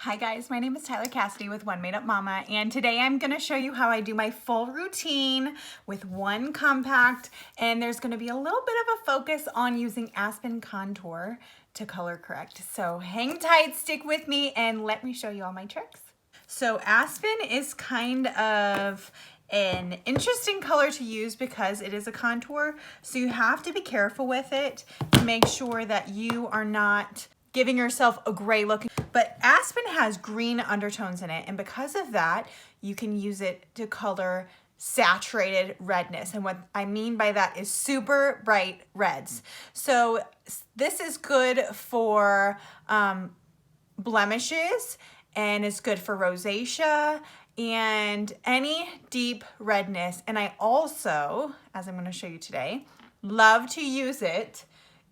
Hi guys, my name is Tyler Cassidy with One Made Up Mama, and today I'm going to show you how I do my full routine with one compact, and there's going to be a little bit of a focus on using Aspen contour to color correct. So hang tight, stick with me, and let me show you all my tricks. So Aspen is kind of an interesting color to use because it is a contour, so you have to be careful with it to make sure that you are not giving yourself a gray look. But Aspen has green undertones in it, and because of that, you can use it to color saturated redness. And what I mean by that is super bright reds. So this is good for blemishes, and it's good for rosacea and any deep redness. And I also, as I'm going to show you today, love to use it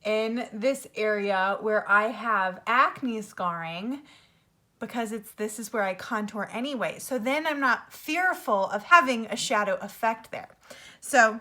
in this area where I have acne scarring, because this is where I contour anyway. So then I'm not fearful of having a shadow effect there. So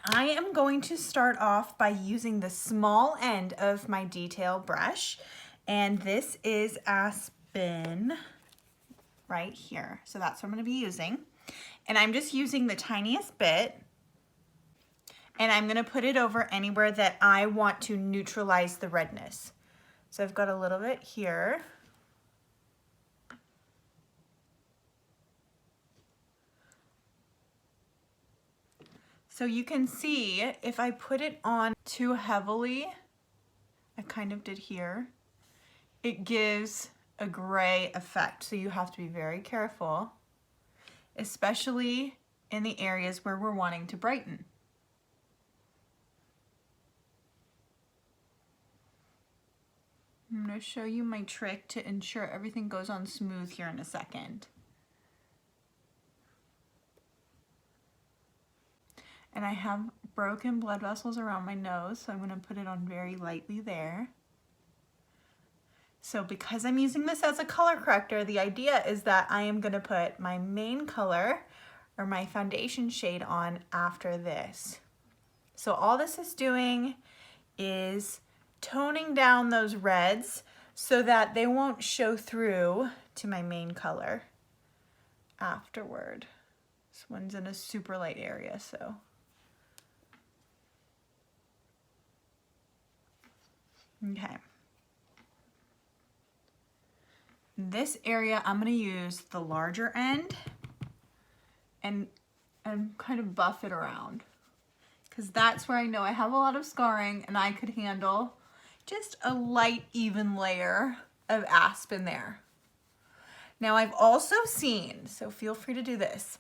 I am going to start off by using the small end of my detail brush, and this is Aspen right here. So that's what I'm going to be using, and I'm just using the tiniest bit. And I'm gonna put it over anywhere that I want to neutralize the redness. So I've got a little bit here. So you can see if I put it on too heavily, I kind of did here, it gives a gray effect. So you have to be very careful, especially in the areas where we're wanting to brighten. I'm going to show you my trick to ensure everything goes on smooth here in a second. And I have broken blood vessels around my nose, so I'm going to put it on very lightly there. So because I'm using this as a color corrector, the idea is that I am going to put my main color or my foundation shade on after this. So all this is doing is toning down those reds so that they won't show through to my main color afterward. This one's in a super light area, so. Okay. This area, I'm gonna use the larger end and kind of buff it around, because that's where I know I have a lot of scarring and I could handle just a light, even layer of Aspen there. Now I've also seen, so feel free to do this,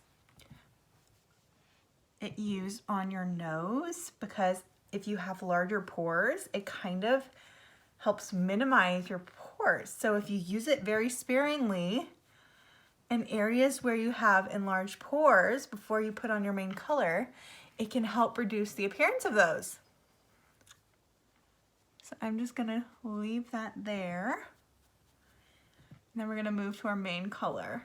it used on your nose, because if you have larger pores, it kind of helps minimize your pores. So if you use it very sparingly in areas where you have enlarged pores before you put on your main color, it can help reduce the appearance of those. So I'm just gonna leave that there. And then we're gonna move to our main color.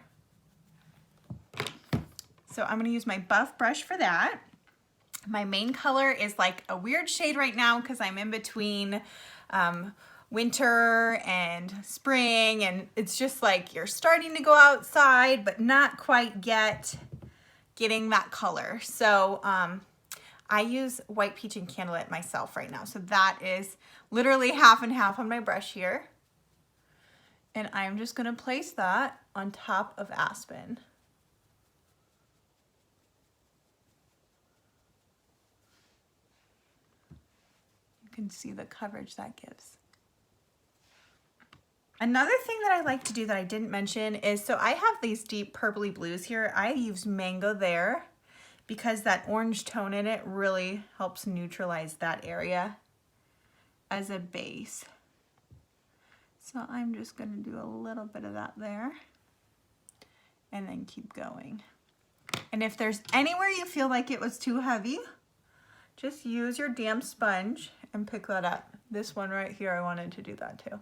So I'm gonna use my buff brush for that. My main color is like a weird shade right now because I'm in between winter and spring, and it's just like you're starting to go outside but not quite yet getting that color. So I use white peach and Candlelit myself right now. So that is literally half and half on my brush here. And I'm just gonna place that on top of Aspen. You can see the coverage that gives. Another thing that I like to do that I didn't mention is, so I have these deep purpley blues here. I use mango there because that orange tone in it really helps neutralize that area as a base. So I'm just gonna do a little bit of that there and then keep going. And if there's anywhere you feel like it was too heavy, just use your damp sponge and pick that up. This one right here, I wanted to do that too.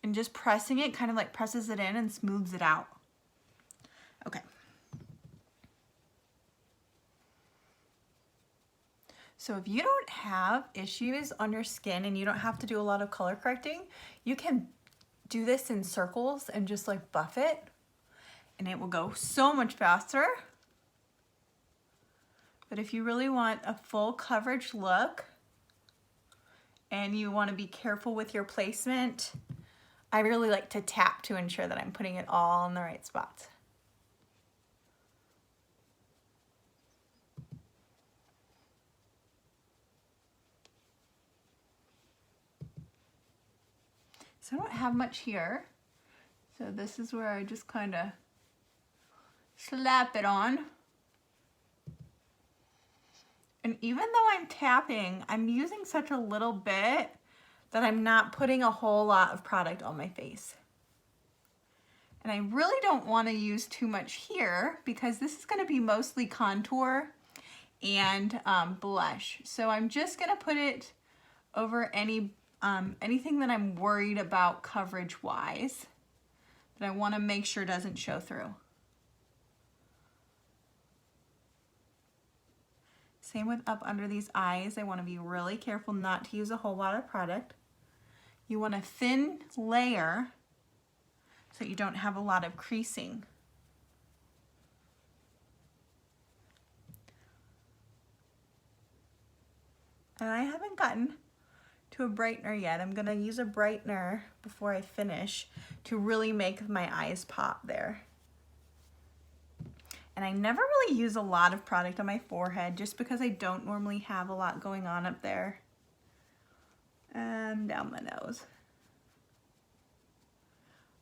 And just pressing it kind of like presses it in and smooths it out. Okay. So if you don't have issues on your skin and you don't have to do a lot of color correcting, you can do this in circles and just like buff it, and it will go so much faster. But if you really want a full coverage look and you want to be careful with your placement, I really like to tap to ensure that I'm putting it all in the right spots. So I don't have much here. So this is where I just kind of slap it on. And even though I'm tapping, I'm using such a little bit that I'm not putting a whole lot of product on my face. And I really don't want to use too much here because this is going to be mostly contour and blush. So I'm just going to put it over anything that I'm worried about coverage wise that I want to make sure doesn't show through. Same with up under these eyes. I want to be really careful not to use a whole lot of product. You want a thin layer so you don't have a lot of creasing. And I haven't gotten to a brightener yet. I'm gonna use a brightener before I finish to really make my eyes pop there. And I never really use a lot of product on my forehead just because I don't normally have a lot going on up there. And down my nose.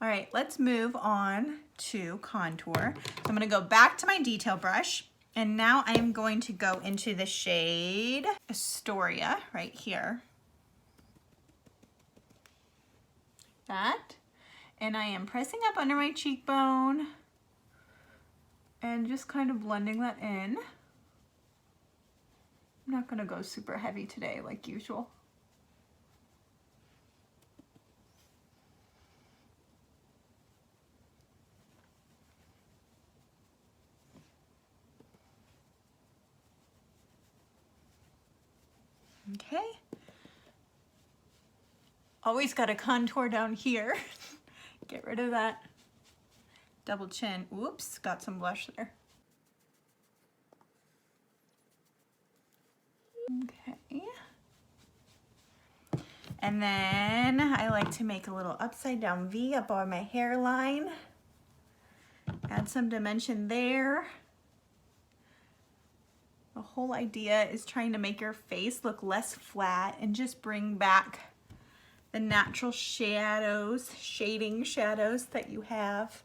All right, let's move on to contour. So I'm gonna go back to my detail brush, and now I'm going to go into the shade Astoria right here. That. And I am pressing up under my cheekbone and just kind of blending that in. I'm not gonna go super heavy today like usual. Okay. Always got a contour down here. Get rid of that double chin. Oops, got some blush there. Okay. And then I like to make a little upside down V up on my hairline. Add some dimension there. The whole idea is trying to make your face look less flat and just bring back the natural shadows, shading shadows that you have.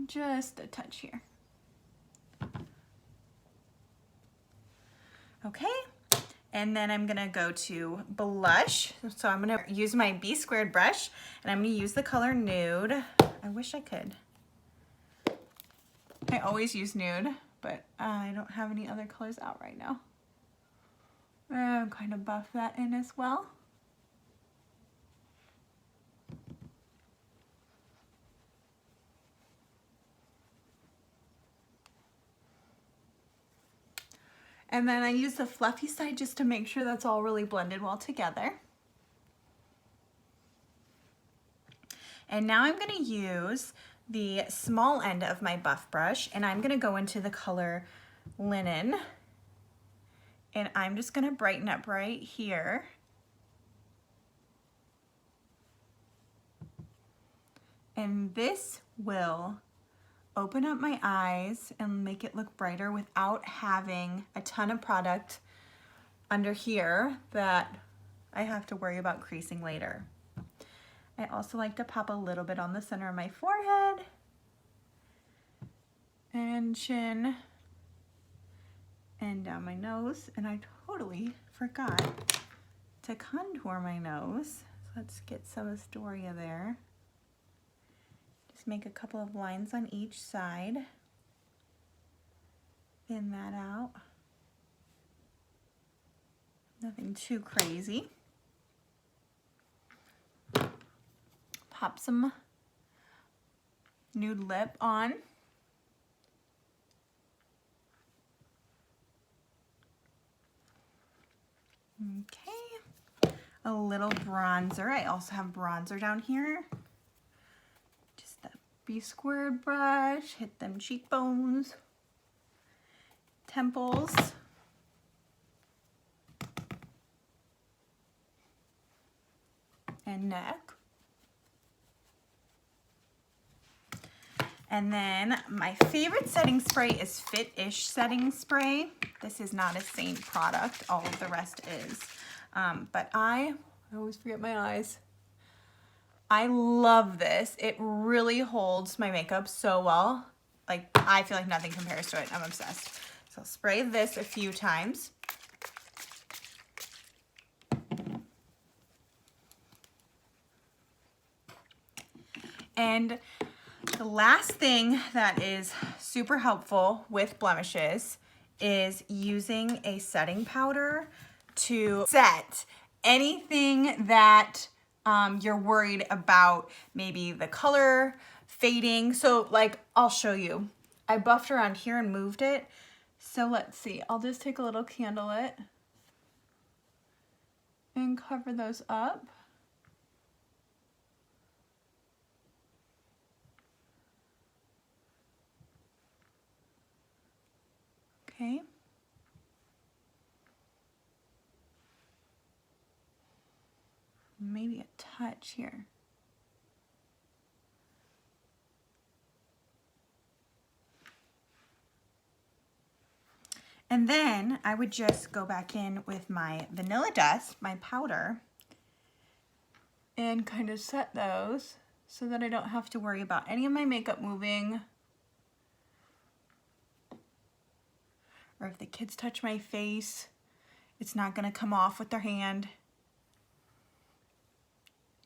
Just a touch here. Okay, and then I'm gonna go to blush. So I'm gonna use my B squared brush and I'm gonna use the color Nude. I wish I could. I always use Nude, but I don't have any other colors out right now. And kind of buff that in as well. And then I use the fluffy side just to make sure that's all really blended well together. And now I'm gonna use the small end of my buff brush and I'm gonna go into the color Linen. And I'm just gonna brighten up right here. And this will open up my eyes and make it look brighter without having a ton of product under here that I have to worry about creasing later. I also like to pop a little bit on the center of my forehead and chin and down my nose. And I totally forgot to contour my nose. So let's get some Astoria there. Just make a couple of lines on each side. Thin that out. Nothing too crazy. Pop some Nude lip on. Okay. a little bronzer. I also have bronzer down here. Just the B-squared brush, hit them cheekbones, temples, and neck. And then my favorite setting spray is Fitish setting spray. This is not a Saint product, all of the rest is. But I always forget my eyes. I love this. It really holds my makeup so well. Like, I feel like nothing compares to it. I'm obsessed. So I'll spray this a few times. And the last thing that is super helpful with blemishes is using a setting powder to set anything that you're worried about, maybe the color fading. So like, I'll show you. I buffed around here and moved it. So let's see, I'll just take a little Candlelit and cover those up. Okay. Maybe a touch here. And then I would just go back in with my vanilla dust, my powder, and kind of set those so that I don't have to worry about any of my makeup moving. Or if the kids touch my face, it's not gonna come off with their hand.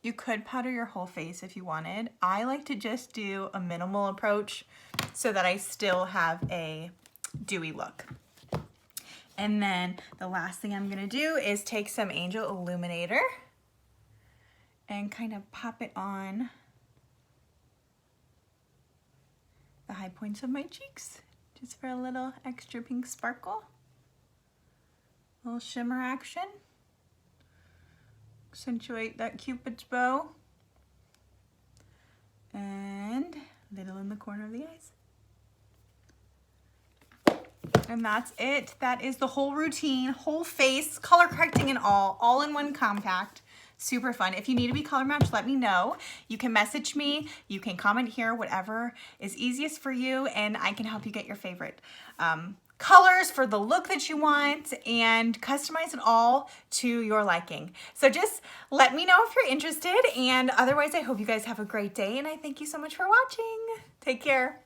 You could powder your whole face if you wanted. I like to just do a minimal approach so that I still have a dewy look. And then the last thing I'm gonna do is take some Angel Illuminator and kind of pop it on the high points of my cheeks, just for a little extra pink sparkle. A little shimmer action. Accentuate that Cupid's bow. And a little in the corner of the eyes. And that's it. That is the whole routine, whole face, color correcting and all in one compact. Super fun. If you need to be color matched, let me know. You can message me, you can comment here, whatever is easiest for you, and I can help you get your favorite colors for the look that you want and customize it all to your liking. So just let me know if you're interested, and otherwise I hope you guys have a great day, and I thank you so much for watching. Take care.